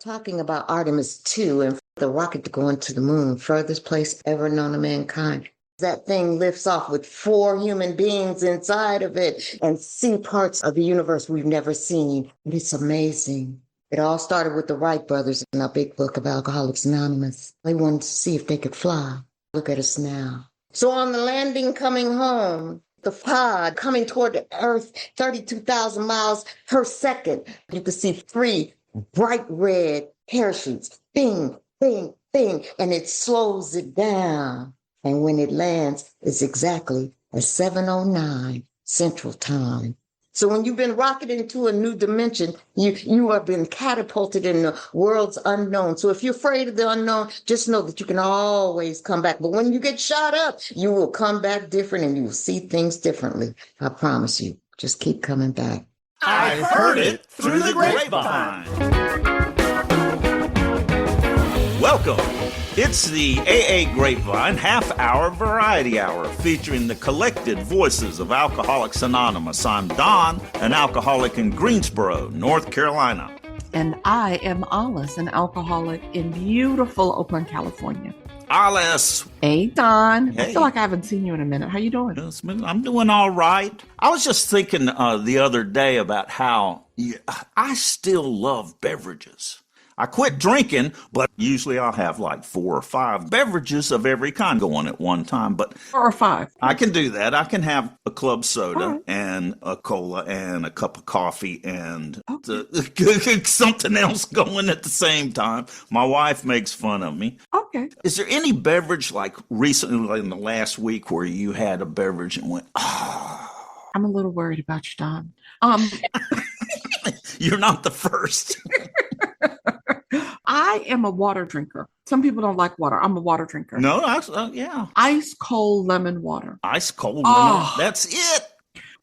talking about Artemis 2 and the rocket to go into the moon, furthest place ever known to mankind. That thing lifts off with 4 human beings inside of it and see parts of the universe we've never seen. And it's amazing. It all started with the Wright brothers in our big book of Alcoholics Anonymous. They wanted to see if they could fly. Look at us now. So on the landing coming home, the pod coming toward the Earth, 32,000 miles per second, you could see 3 bright red parachutes. Bing, bing, bing. And it slows it down. And when it lands, it's exactly at 7:09 Central Time. So when you've been rocketed into a new dimension, you have been catapulted in the world's unknown. So if you're afraid of the unknown, just know that you can always come back. But when you get shot up, you will come back different and you will see things differently. I promise you. Just keep coming back. I've heard it through the grapevine. Welcome. It's the AA Grapevine half-hour variety hour featuring the collected voices of Alcoholics Anonymous. I'm Don, an alcoholic in Greensboro, North Carolina. And I am Olis, an alcoholic in beautiful Oakland, California. Olis. Hey, Don. Hey. I feel like I haven't seen you in a minute. How you doing? I'm doing all right. I was just thinking the other day about how I still love beverages. I quit drinking, but usually I'll have like 4 or 5 beverages of every kind going at one time. But 4 or 5. I can do that. I can have a club soda and a cola and a cup of coffee and something else going at the same time. My wife makes fun of me. Okay. Is there any beverage like recently, like in the last week, where you had a beverage and went, oh? I'm a little worried about you, Don. You're not the first. I am a water drinker. Some people don't like water. I'm a water drinker. No, yeah. Ice cold lemon water. Ice cold lemon. That's it.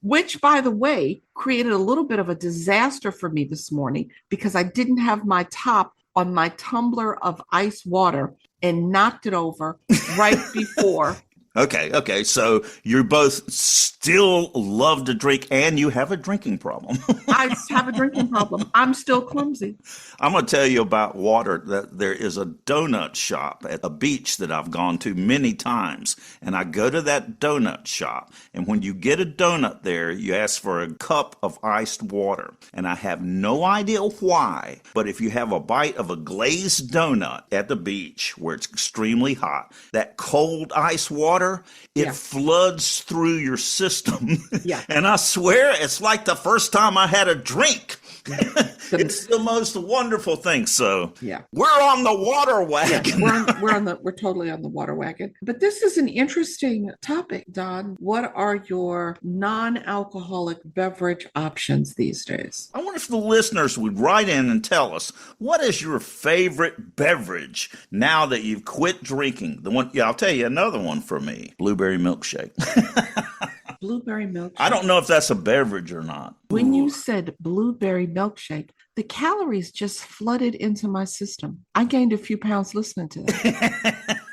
Which, by the way, created a little bit of a disaster for me this morning because I didn't have my top on my tumbler of ice water and knocked it over right before. Okay. So you both still love to drink and you have a drinking problem. I have a drinking problem. I'm still clumsy. I'm going to tell you about water. That there is a donut shop at a beach that I've gone to many times. And I go to that donut shop. And when you get a donut there, you ask for a cup of iced water. And I have no idea why, but if you have a bite of a glazed donut at the beach where it's extremely hot, that cold ice water, it floods through your system. Yeah. And I swear it's like the first time I had a drink. It's the most wonderful thing. So we're on the water wagon. Yeah, we're totally on the water wagon. But this is an interesting topic, Don. What are your non-alcoholic beverage options these days? I wonder if the listeners would write in and tell us, what is your favorite beverage now that you've quit drinking? I'll tell you another one for me. Blueberry milkshake. Blueberry milkshake. I don't know if that's a beverage or not. When you said blueberry milkshake, the calories just flooded into my system. I gained a few pounds listening to that.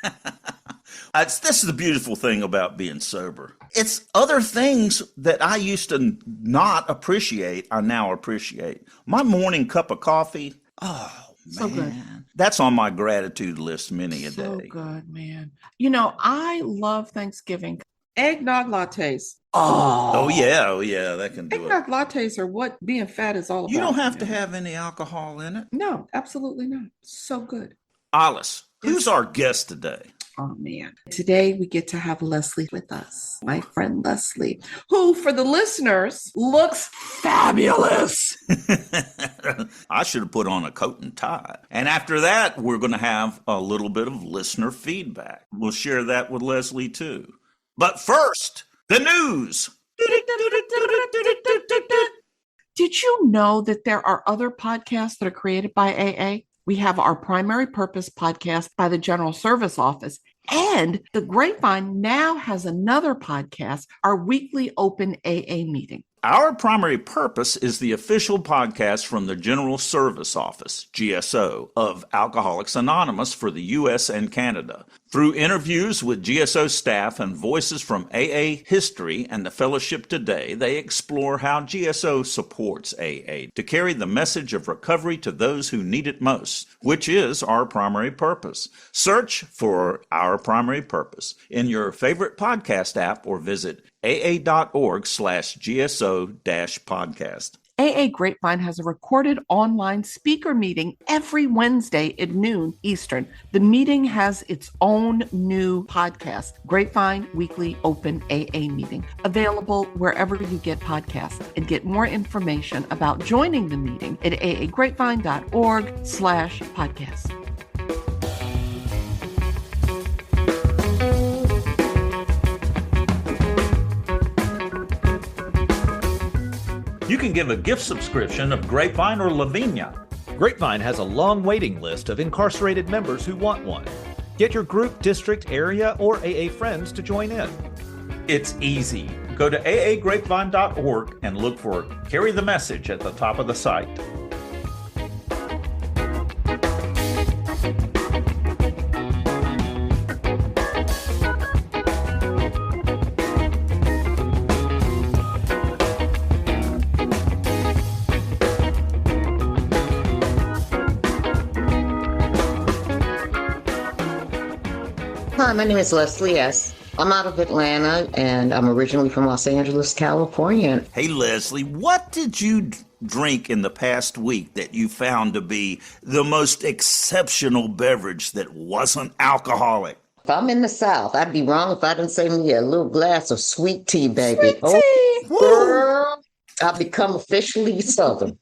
This is the beautiful thing about being sober. It's other things that I used to not appreciate, I now appreciate. My morning cup of coffee, so good. That's on my gratitude list many a day. So good, man. You know, I love Thanksgiving. Eggnog lattes. Oh yeah, that can do it. Eggnog lattes are what being fat is all about. You don't have to have any alcohol in it. No, absolutely not. So good. Alice, who's our guest today? Oh, man. Today we get to have Leslie with us, my friend Leslie, who, for the listeners, looks fabulous. I should have put on a coat and tie. And after that, we're going to have a little bit of listener feedback. We'll share that with Leslie, too. But first, the news. Did you know that there are other podcasts that are created by AA? We have our Primary Purpose podcast by the General Service Office, and the Grapevine now has another podcast, our weekly open AA meeting. Our Primary Purpose is the official podcast from the General Service Office, GSO, of Alcoholics Anonymous for the U.S. and Canada. Through interviews with GSO staff and voices from AA history and the fellowship today, they explore how GSO supports AA to carry the message of recovery to those who need it most, which is our primary purpose. Search for Our Primary Purpose in your favorite podcast app or visit aa.org/GSO-podcast. AA Grapevine has a recorded online speaker meeting every Wednesday at noon Eastern. The meeting has its own new podcast, Grapevine Weekly Open AA Meeting, available wherever you get podcasts. And get more information about joining the meeting at aagrapevine.org/podcast. You can give a gift subscription of Grapevine or Lavinia. Grapevine has a long waiting list of incarcerated members who want one. Get your group, district, area, or AA friends to join in. It's easy. Go to aagrapevine.org and look for Carry the Message at the top of the site. Hi, my name is Leslie S. I'm out of Atlanta, and I'm originally from Los Angeles, California. Hey, Leslie, what did you drink in the past week that you found to be the most exceptional beverage that wasn't alcoholic? If I'm in the South, I'd be wrong if I didn't say me a little glass of sweet tea, baby. Sweet tea. Oh, girl, I've become officially Southern.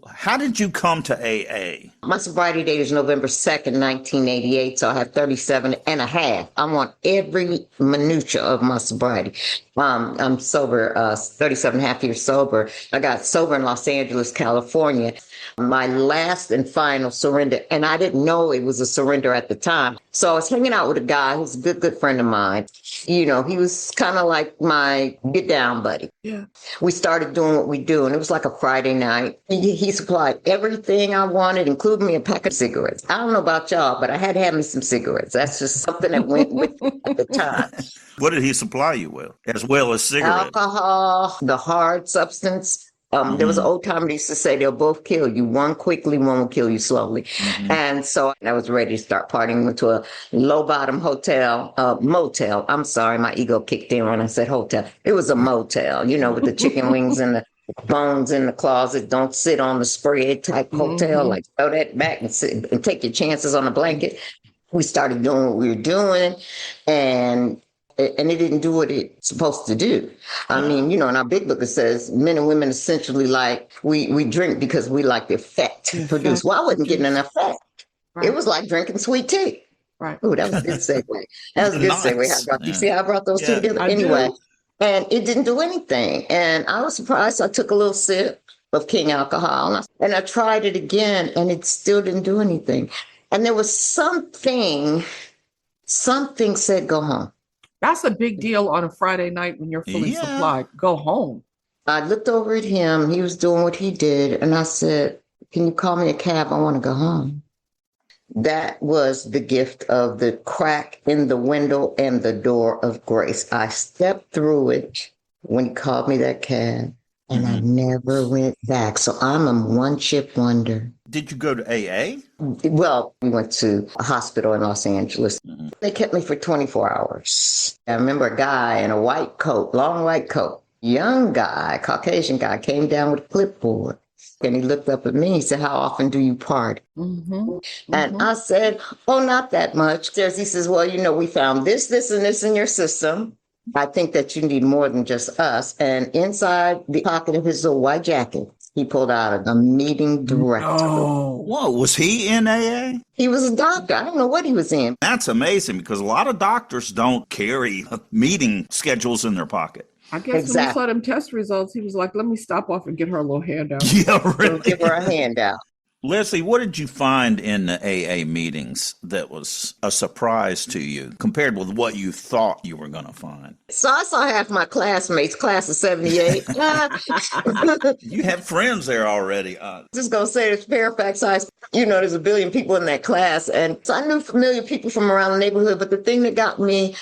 How did you come to AA? My sobriety date is November 2nd, 1988, so I have 37 and a half. I want every minutia of my sobriety. I'm sober, 37 and a half years sober. I got sober in Los Angeles, California. My last and final surrender, and I didn't know it was a surrender at the time. So I was hanging out with a guy who's a good friend of mine. You know, he was kind of like my get down buddy. Yeah. We started doing what we do, and it was like a Friday night. He supplied everything I wanted, including me a pack of cigarettes. I don't know about y'all, but I had to have me some cigarettes. That's just something that went with me at the time. What did he supply you with, as well as cigarettes? Alcohol, the hard substance. There was an old timer that used to say they'll both kill you. One quickly, one will kill you slowly. And so I was ready to start partying. Went to a low bottom motel. I'm sorry, my ego kicked in when I said hotel. It was a motel, you know, with the chicken wings and the bones in the closet. Don't sit on the spread type hotel. Like throw that back and sit and take your chances on a blanket. We started doing what we were doing, and it didn't do what it's supposed to do. I mean, you know, in our big book, it says men and women essentially like, we drink because we like the effect produced. Well, I wasn't getting an effect. Right. It was like drinking sweet tea. Right. Ooh, that was a good segue. That was a good segue. How about you see how I brought those two together? I Anyway, do. And it didn't do anything. And I was surprised. I took a little sip of King alcohol and I tried it again, and it still didn't do anything. And there was something said, go home. That's a big deal on a Friday night when you're fully supplied. Go home. I looked over at him. He was doing what he did. And I said, can you call me a cab? I want to go home. That was the gift of the crack in the window and the door of grace. I stepped through it when he called me that cab, and I never went back. So I'm a one-chip wonder. Did you go to AA? Well, we went to a hospital in Los Angeles. They kept me for 24 hours. I remember a guy in a white coat, long white coat, young guy, Caucasian guy, came down with a clipboard. And he looked up at me. He said, how often do you party? And I said, oh, not that much. He says, well, you know, we found this, and this in your system. I think that you need more than just us. And inside the pocket of his little white jacket, he pulled out a meeting director. Oh, whoa, was he in AA? He was a doctor. I don't know what he was in. That's amazing, because a lot of doctors don't carry meeting schedules in their pocket. I guess when we saw them test results, he was like, let me stop off and get her a little handout. Yeah, So really. give her a handout. Leslie, what did you find in the AA meetings that was a surprise to you compared with what you thought you were going to find? So I saw half my classmates, class of 78. You have friends there already. Just gonna say it's Fairfax High. There's a billion people in that class. And so I knew familiar people from around the neighborhood. But the thing that got me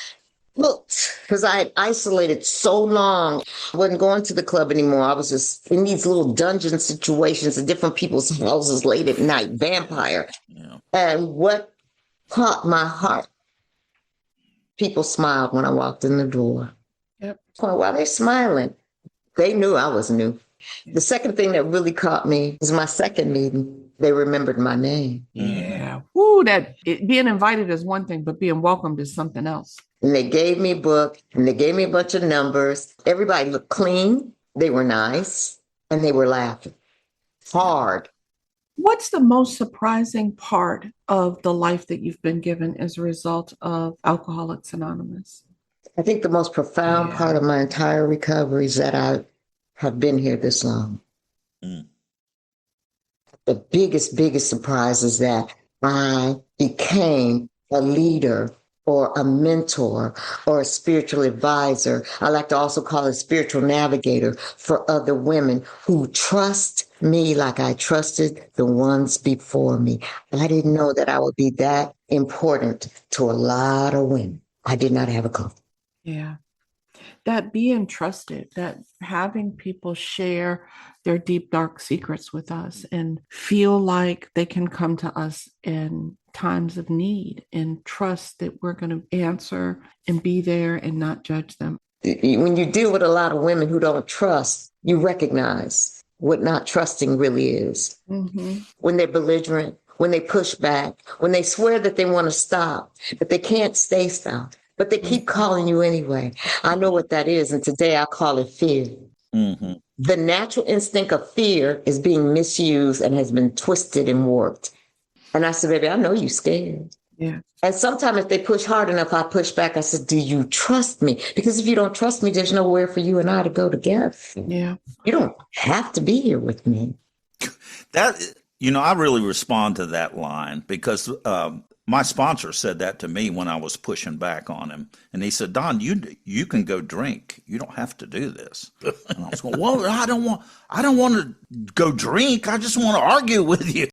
hooked, because I had isolated so long, I wasn't going to the club anymore. I was just in these little dungeon situations in different people's houses late at night, vampire. Yeah. And what caught my heart, people smiled when I walked in the door. Yep. Why are they smiling? They knew I was new. The second thing that really caught me was my second meeting. They remembered my name. Yeah. Woo, being invited is one thing, but being welcomed is something else. And they gave me a book and they gave me a bunch of numbers. Everybody looked clean. They were nice and they were laughing hard. What's the most surprising part of the life that you've been given as a result of Alcoholics Anonymous? I think the most profound part of my entire recovery is that I have been here this long. Mm. The biggest surprise is that I became a leader or a mentor or a spiritual advisor. I like to also call it spiritual navigator for other women who trust me like I trusted the ones before me. I didn't know that I would be that important to a lot of women. I did not have a clue. Yeah. That being trusted, that having people share their deep, dark secrets with us and feel like they can come to us in times of need and trust that we're going to answer and be there and not judge them. When you deal with a lot of women who don't trust, you recognize what not trusting really is. Mm-hmm. When they're belligerent, when they push back, when they swear that they want to stop, but they can't stay stopped. But they keep calling you anyway. I know what that is. And today I call it fear. Mm-hmm. The natural instinct of fear is being misused and has been twisted and warped. And I said, baby, I know you're scared. Yeah. And sometimes if they push hard enough, I push back. I said, do you trust me? Because if you don't trust me, there's nowhere for you and I to go together. Yeah. You don't have to be here with me. I really respond to that line because my sponsor said that to me when I was pushing back on him. And he said, Don, you can go drink. You don't have to do this. And I was going, well, I don't want to go drink. I just want to argue with you.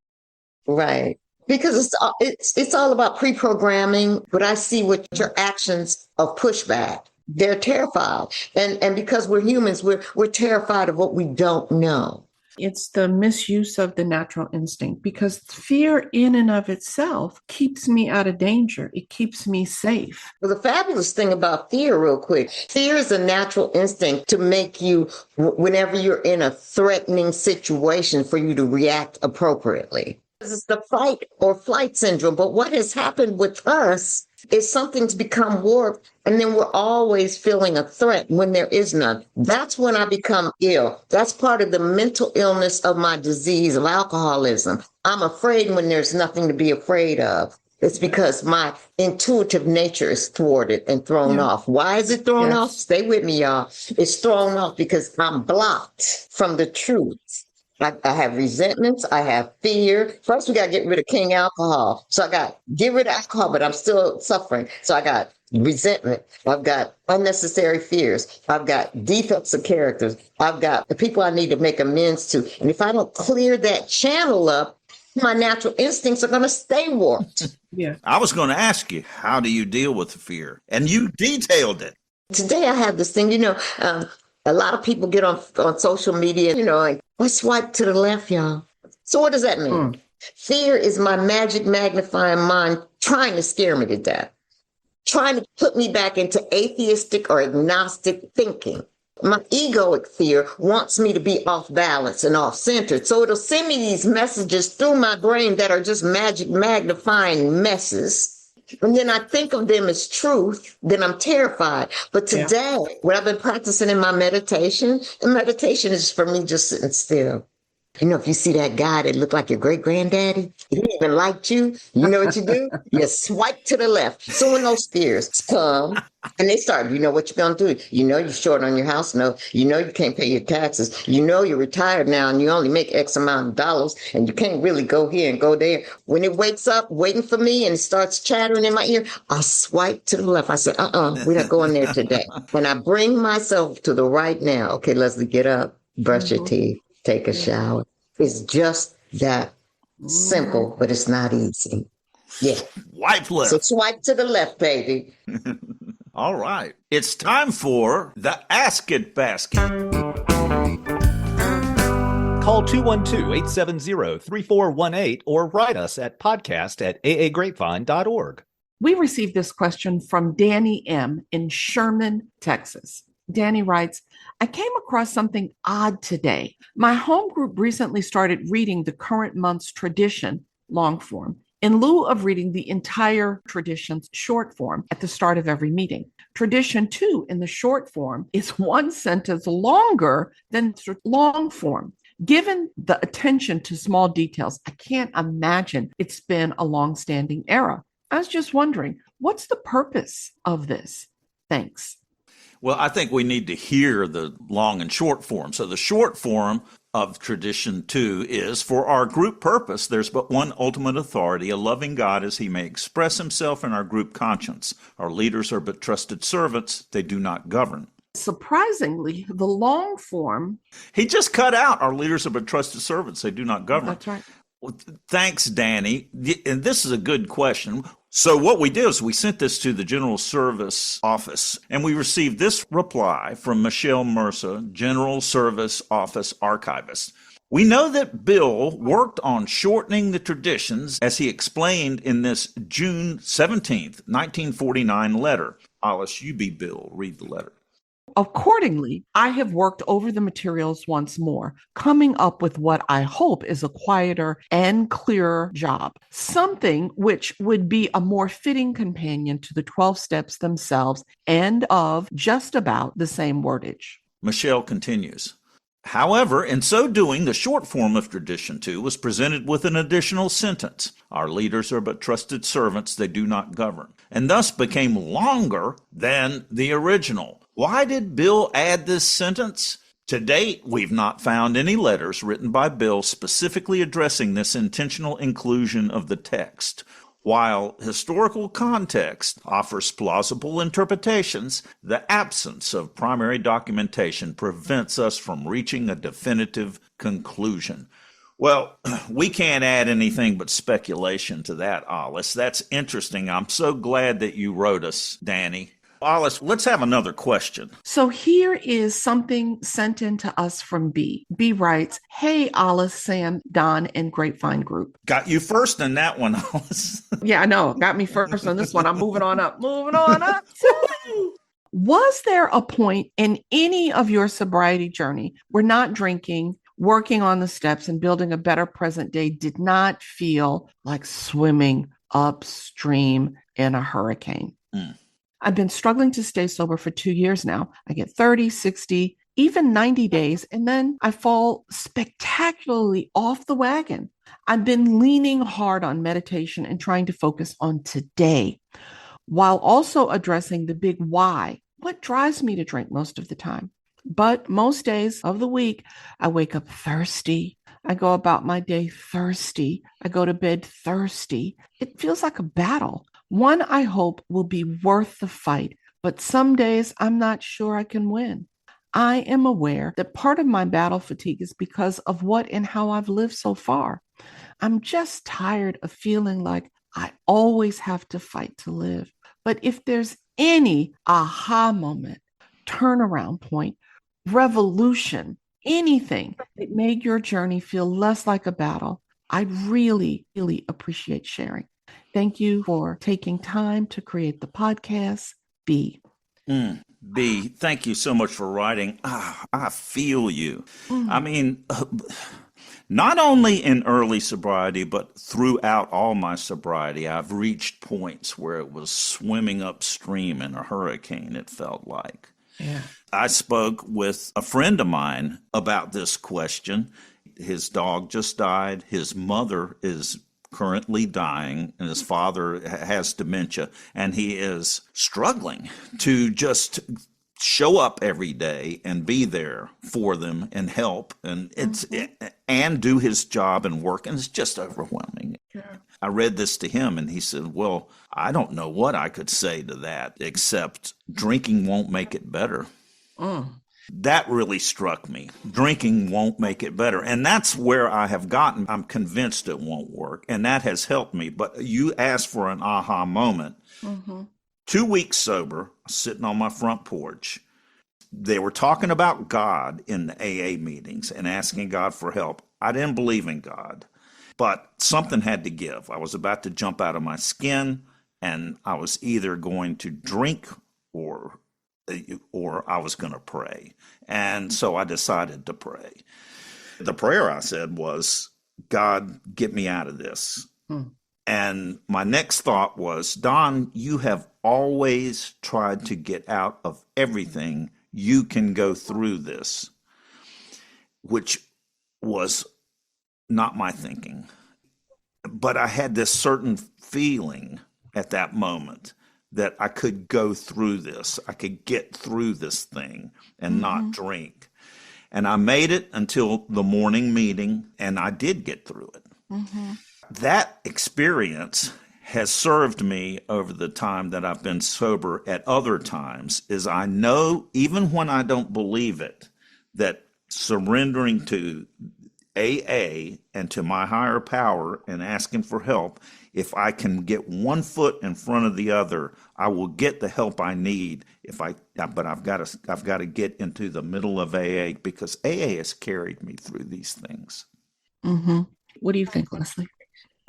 Right. Because it's all about pre-programming. But I see what your actions of pushback. They're terrified. And because we're humans, we're terrified of what we don't know. It's the misuse of the natural instinct because fear in and of itself keeps me out of danger. It keeps me safe. Well, the fabulous thing about fear, real quick, fear is a natural instinct to make you, whenever you're in a threatening situation, for you to react appropriately. It's the fight or flight syndrome. But what has happened with us is something's become warped, and then we're always feeling a threat when there is none. That's when I become ill. That's part of the mental illness of my disease of alcoholism. I'm afraid when there's nothing to be afraid of. It's because my intuitive nature is thwarted and thrown off. Why is it thrown off? Stay with me, y'all. It's thrown off because I'm blocked from the truth. I have resentments. I have fear. First, we got to get rid of king alcohol. So I got get rid of alcohol, but I'm still suffering. So I got resentment. I've got unnecessary fears. I've got defects of characters. I've got the people I need to make amends to. And if I don't clear that channel up, my natural instincts are going to stay warped. Yeah. I was going to ask you, how do you deal with the fear? And you detailed it. Today I have this thing, a lot of people get on social media, like, let's swipe to the left, y'all. So what does that mean? Fear is my magic magnifying mind trying to scare me to death, trying to put me back into atheistic or agnostic thinking. My egoic fear wants me to be off balance and off centered. So it'll send me these messages through my brain that are just magic magnifying messes. And then I think of them as truth, then I'm terrified. But today, what I've been practicing in my meditation, and meditation is for me just sitting still. If you see that guy that looked like your great granddaddy, he even liked you, you know what you do? You swipe to the left. So when those fears come and they start, you know what you're going to do? You know you're short on your house note. You know you can't pay your taxes. You know you're retired now and you only make X amount of dollars and you can't really go here and go there. When it wakes up waiting for me and it starts chattering in my ear, I swipe to the left. I say, we're not going there today. And I bring myself to the right now. Okay, Leslie, get up, brush your teeth, take a shower. It's just that simple, but it's not easy. Yeah. Swipe left. So swipe to the left, baby. All right. It's time for the Ask It Basket. Call 212-870-3418 or write us at podcast@aagrapevine.org. We received this question from Danny M. in Sherman, Texas. Danny writes, I came across something odd today. My home group recently started reading the current month's tradition, long form, in lieu of reading the entire tradition's short form at the start of every meeting. Tradition 2 in the short form is one sentence longer than the long form. Given the attention to small details, I can't imagine it's been a long-standing error. I was just wondering, what's the purpose of this? Thanks. Well, I think we need to hear the long and short form. So the short form of tradition 2 is, for our group purpose, there's but one ultimate authority, a loving God as he may express himself in our group conscience. Our leaders are but trusted servants. They do not govern. Surprisingly, the long form... He just cut out, our leaders are but trusted servants. They do not govern. That's right. Well, thanks, Danny. And this is a good question. So what we did is we sent this to the General Service Office, and we received this reply from Michelle Mercer, General Service Office Archivist. We know that Bill worked on shortening the traditions, as he explained in this June 17th, 1949 letter. Alice, you be Bill. Read the letter. Accordingly, I have worked over the materials once more, coming up with what I hope is a quieter and clearer job, something which would be a more fitting companion to the 12 steps themselves and of just about the same wordage. Michelle continues. However, in so doing, the short form of Tradition 2 was presented with an additional sentence. Our leaders are but trusted servants, they do not govern, and thus became longer than the original. Why did Bill add this sentence? To date, we've not found any letters written by Bill specifically addressing this intentional inclusion of the text. While historical context offers plausible interpretations, the absence of primary documentation prevents us from reaching a definitive conclusion. Well, we can't add anything but speculation to that, Alice. That's interesting. I'm so glad that you wrote us, Danny. Alice, let's have another question. So here is something sent in to us from B. B writes, Hey, Alice, Sam, Don, and Grapevine Group. Got you first in that one, Alice. Yeah, I know. Got me first on this one. I'm moving on up. Was there a point in any of your sobriety journey where not drinking, working on the steps, and building a better present day did not feel like swimming upstream in a hurricane? I've been struggling to stay sober for 2 years now. I get 30, 60, even 90 days, and then I fall spectacularly off the wagon. I've been leaning hard on meditation and trying to focus on today, while also addressing the big why. What drives me to drink most of the time? But most days of the week, I wake up thirsty. I go about my day thirsty. I go to bed thirsty. It feels like a battle. One I hope will be worth the fight, but some days I'm not sure I can win. I am aware that part of my battle fatigue is because of what and how I've lived so far. I'm just tired of feeling like I always have to fight to live. But if there's any aha moment, turnaround point, revolution, anything that made your journey feel less like a battle, I'd really, really appreciate sharing. Thank you for taking time to create the podcast, B. B, thank you so much for writing. I feel you. I mean, not only in early sobriety, but throughout all my sobriety, I've reached points where it was swimming upstream in a hurricane, it felt like. Yeah. I spoke with a friend of mine about this question. his dog just died. His mother is currently dying, and his father has dementia, and he is struggling to just show up every day and be there for them and help, and and do his job and work, and it's just overwhelming. Yeah. I read this to him, and he said, well, I don't know what I could say to that except drinking won't make it better. That really struck me. Drinking won't make it better. And that's where I have gotten. I'm convinced it won't work. And that has helped me. But you asked for an aha moment. 2 weeks sober, sitting on my front porch. They were talking about God in the AA meetings and asking God for help. I didn't believe in God, but something had to give. I was about to jump out of my skin, and I was either going to drink or I was going to pray. And so I decided to pray. The prayer I said was, God, get me out of this. And my next thought was, Don, you have always tried to get out of everything. You can go through this, which was not my thinking. But I had this certain feeling at that moment that I could go through this. I could get through this thing and not drink. And I made it until the morning meeting, and I did get through it. That experience has served me over the time that I've been sober at other times, is I know, even when I don't believe it, that surrendering to AA and to my higher power and asking for help, if I can get one foot in front of the other, I will get the help I need. But I've got to get into the middle of AA, because AA has carried me through these things. What do you think, Leslie?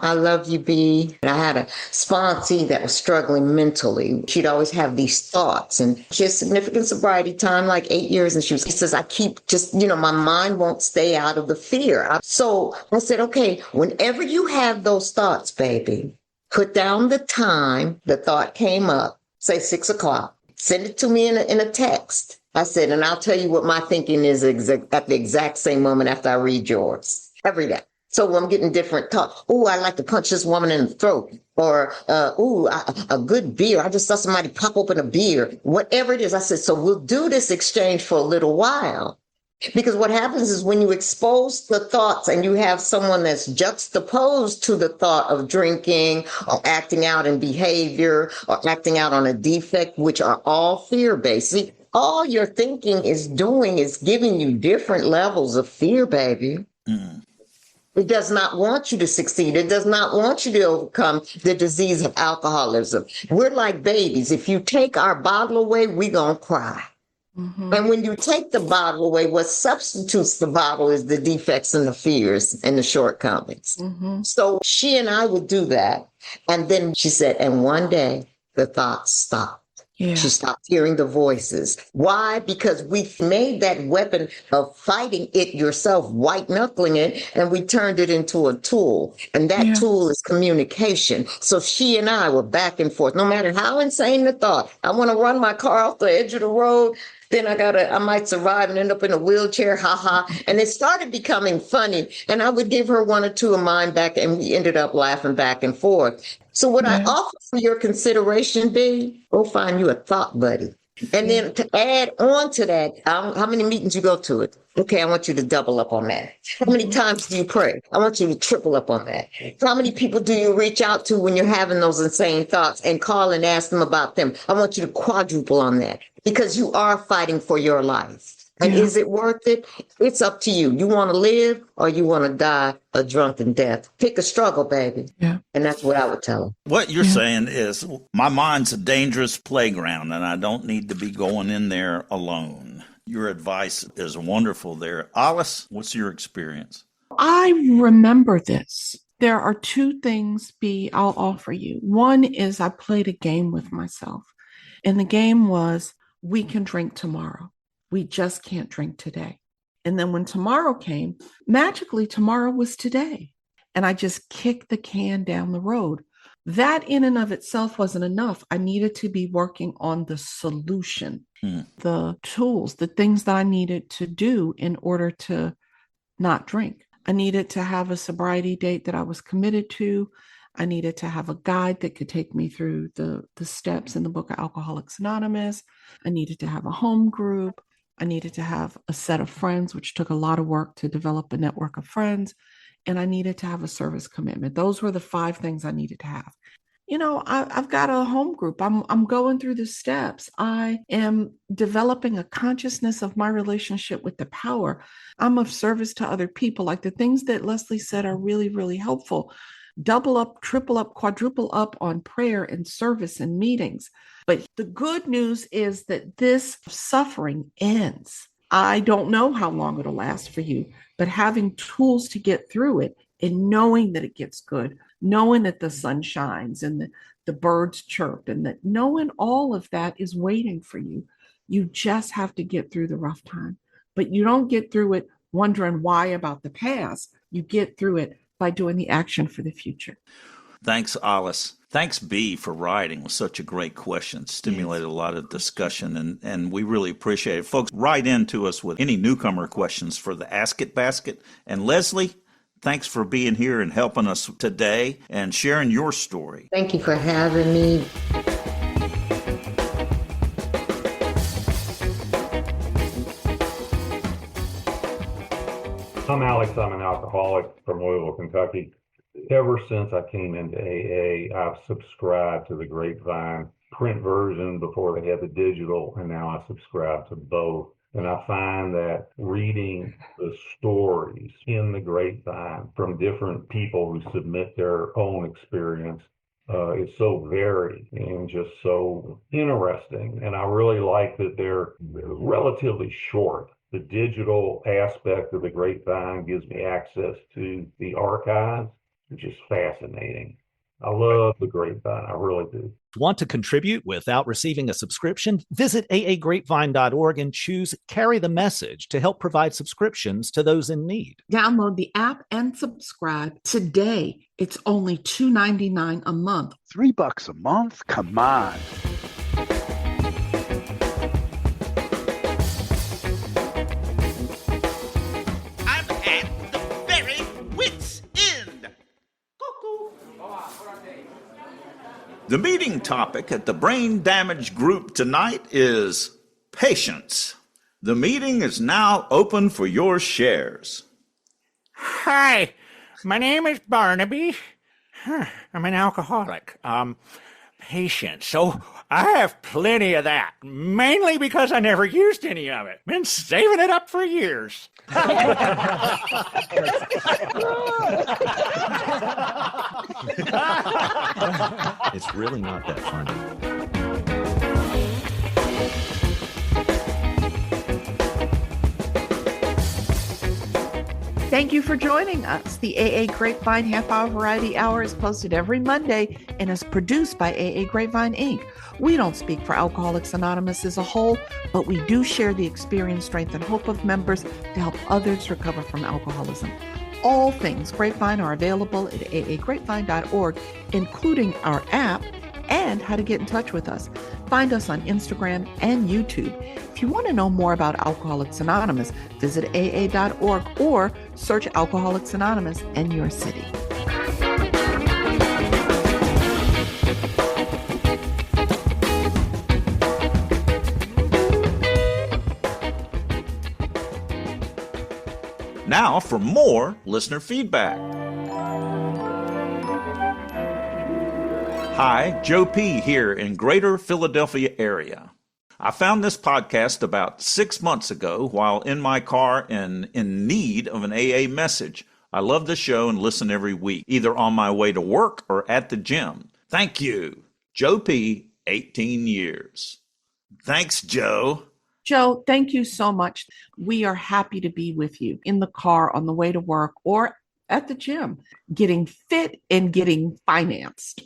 I love you, B. I had a sponsee that was struggling mentally. She'd always have these thoughts, and she has significant sobriety time, like 8 years. And she says, I keep just, my mind won't stay out of the fear. So I said, okay, whenever you have those thoughts, baby, put down the time the thought came up, say 6 o'clock, send it to me in a text. I said, and I'll tell you what my thinking is at the exact same moment after I read yours every day. So I'm getting different thoughts. Oh, I'd like to punch this woman in the throat. Or, a good beer. I just saw somebody pop open a beer. Whatever it is, I said, so we'll do this exchange for a little while. Because what happens is when you expose the thoughts and you have someone that's juxtaposed to the thought of drinking or acting out in behavior or acting out on a defect, which are all fear-based. See, all your thinking is doing is giving you different levels of fear, baby. It does not want you to succeed. It does not want you to overcome the disease of alcoholism. We're like babies. If you take our bottle away, we're going to cry. And when you take the bottle away, what substitutes the bottle is the defects and the fears and the shortcomings. So she and I would do that. And then she said, and one day the thoughts stopped. Yeah. She stopped hearing the voices. Why? Because we made that weapon of fighting it yourself, white knuckling it, and we turned it into a tool. And that tool is communication. So she and I were back and forth, no matter how insane the thought. I want to run my car off the edge of the road. Then I might survive and end up in a wheelchair, haha. And it started becoming funny. And I would give her one or two of mine back, and we ended up laughing back and forth. So what I offer for your consideration, B, go find you a thought buddy. And then to add on to that, how many meetings you go to it? Okay, I want you to double up on that. How many times do you pray? I want you to triple up on that. How many people do you reach out to when you're having those insane thoughts and call and ask them about them? I want you to quadruple on that, because you are fighting for your life. And is it worth it? It's up to you. You want to live or you want to die a drunken death? Pick a struggle, baby. Yeah. And that's what I would tell them. What you're saying is, my mind's a dangerous playground and I don't need to be going in there alone. Your advice is wonderful there. Olis, what's your experience? I remember this. There are two things, B, I'll offer you. One is I played a game with myself. And the game was, we can drink tomorrow. We just can't drink today. And then when tomorrow came, magically tomorrow was today. And I just kicked the can down the road. That in and of itself wasn't enough. I needed to be working on the solution, the tools, the things that I needed to do in order to not drink. I needed to have a sobriety date that I was committed to. I needed to have a guide that could take me through the steps in the book of Alcoholics Anonymous. I needed to have a home group. I needed to have a set of friends, which took a lot of work to develop a network of friends. And I needed to have a service commitment. Those were the 5 things I needed to have. I've got a home group. I'm going through the steps. I am developing a consciousness of my relationship with the power. I'm of service to other people. Like the things that Leslie said are really, really helpful. Double up, triple up, quadruple up on prayer and service and meetings. But the good news is that this suffering ends. I don't know how long it'll last for you, but having tools to get through it and knowing that it gets good, knowing that the sun shines and the birds chirp, and that knowing all of that is waiting for you. You just have to get through the rough time. But you don't get through it wondering why about the past. You get through it by doing the action for the future. Thanks, Olis. Thanks, B, for writing. It was such a great question. Stimulated a lot of discussion, and we really appreciate it. Folks, write in to us with any newcomer questions for the Ask It Basket. And Leslie, thanks for being here and helping us today and sharing your story. Thank you for having me. I'm Alex. I'm an alcoholic from Louisville, Kentucky. Ever since I came into AA, I've subscribed to the Grapevine print version before they had the digital, and now I subscribe to both. And I find that reading the stories in the Grapevine from different people who submit their own experience is so varied and just so interesting. And I really like that they're relatively short. The digital aspect of the Grapevine gives me access to the archives, which is fascinating. I love the Grapevine. I really do. Want to contribute without receiving a subscription? Visit aagrapevine.org and choose Carry the Message to help provide subscriptions to those in need. Download the app and subscribe today. It's only $2.99 a month. $3 a month? Come on. I'm at the very wit's end. The meeting topic at the Brain Damage Group tonight is patience. The meeting is now open for your shares. Hi, my name is Barnaby. I'm an alcoholic. Patience. So I have plenty of that, mainly because I never used any of it. Been saving it up for years. It's really not that funny. Thank you for joining us. The AA Grapevine Half Hour Variety Hour is posted every Monday and is produced by AA Grapevine, Inc. We don't speak for Alcoholics Anonymous as a whole, but we do share the experience, strength, and hope of members to help others recover from alcoholism. All things Grapevine are available at aagrapevine.org, including our app and how to get in touch with us. Find us on Instagram and YouTube. If you want to know more about Alcoholics Anonymous, visit aa.org or search Alcoholics Anonymous in your city. Now for more listener feedback. Hi, Joe P. here in Greater Philadelphia area. I found this podcast about 6 months ago while in my car and in need of an AA message. I love the show and listen every week, either on my way to work or at the gym. Thank you. Joe P., 18 years. Thanks, Joe. Joe, thank you so much. We are happy to be with you in the car on the way to work or at the gym, getting fit and getting financed.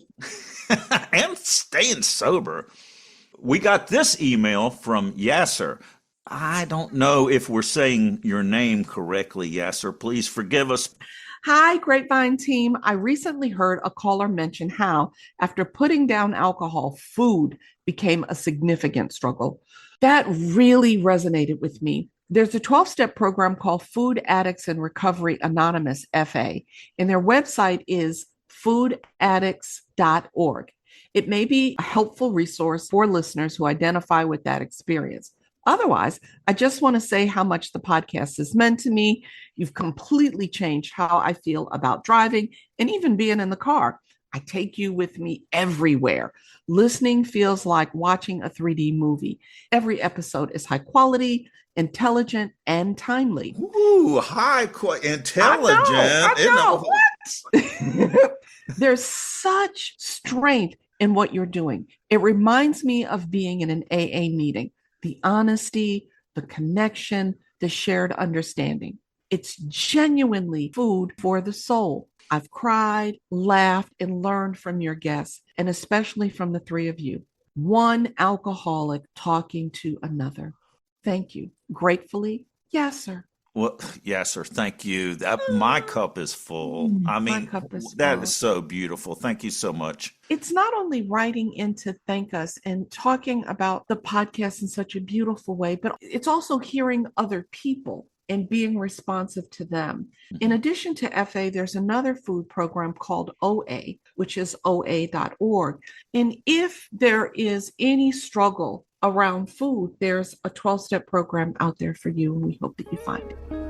And staying sober. We got this email from Yaser. I don't know if we're saying your name correctly, Yaser. Please forgive us. Hi, Grapevine team. I recently heard a caller mention how, after putting down alcohol, food became a significant struggle. That really resonated with me There's a 12-step program called Food Addicts and Recovery Anonymous, FA, and their website is foodaddicts.org. It may be a helpful resource for listeners who identify with that experience. Otherwise, I just want to say how much the podcast has meant to me. You've completely changed how I feel about driving and even being in the car. I take you with me everywhere. Listening feels like watching a 3D movie. Every episode is high quality, intelligent, and timely. Ooh, intelligent. I know. What? There's such strength in what you're doing. It reminds me of being in an AA meeting, the honesty, the connection, the shared understanding. It's genuinely food for the soul. I've cried, laughed, and learned from your guests, and especially from the three of you. One alcoholic talking to another. Thank you. Gratefully, Yaser. Well, yes, sir. Thank you. My cup is full. I mean, that is so beautiful. Thank you so much. It's not only writing in to thank us and talking about the podcast in such a beautiful way, but it's also hearing other people and being responsive to them. In addition to FA, there's another food program called OA, which is oa.org. And if there is any struggle around food, there's a 12-step program out there for you, and we hope that you find it.